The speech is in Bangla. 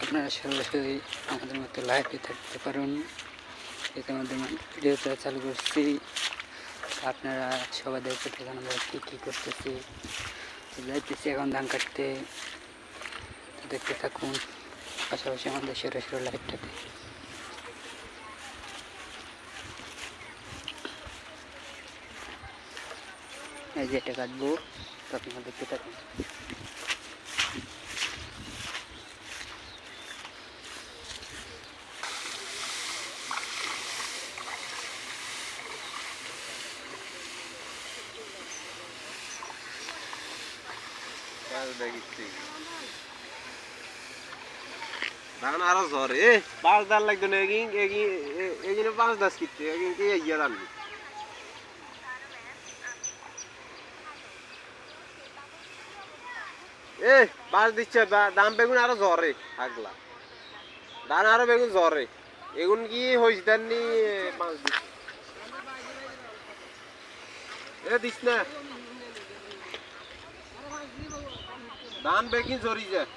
আপনারা সরাসরি আমাদের মতো লাইভে থাকতে পারেন। ইতিমধ্যে ভিডিওটা চালু করছি, আপনারা সবাই দেখতে থাকুন আমরা কী করতেছি। যাইতেছি এখন ধান কাটতে, দেখতে থাকুন পাশাপাশি আমাদের সরাসরি লাইভটাতে। এই যে এটা কাটবো, তো আপনারা দেখতে থাকুন। ধান আরো ঝরে 5 ধান লাগতো না এগিয়ে 5 দাস কিনতে এগিয়ে ইয়ে ধান বাস দিচ্ছে দাম বেগুন আরো ঝরে আগলা ধান আরো বেগুন ঝরে এগুন কি হয়েছে ধান নি 5 দিচ্ছে দিস না ধান বেগুন ঝরি যায়।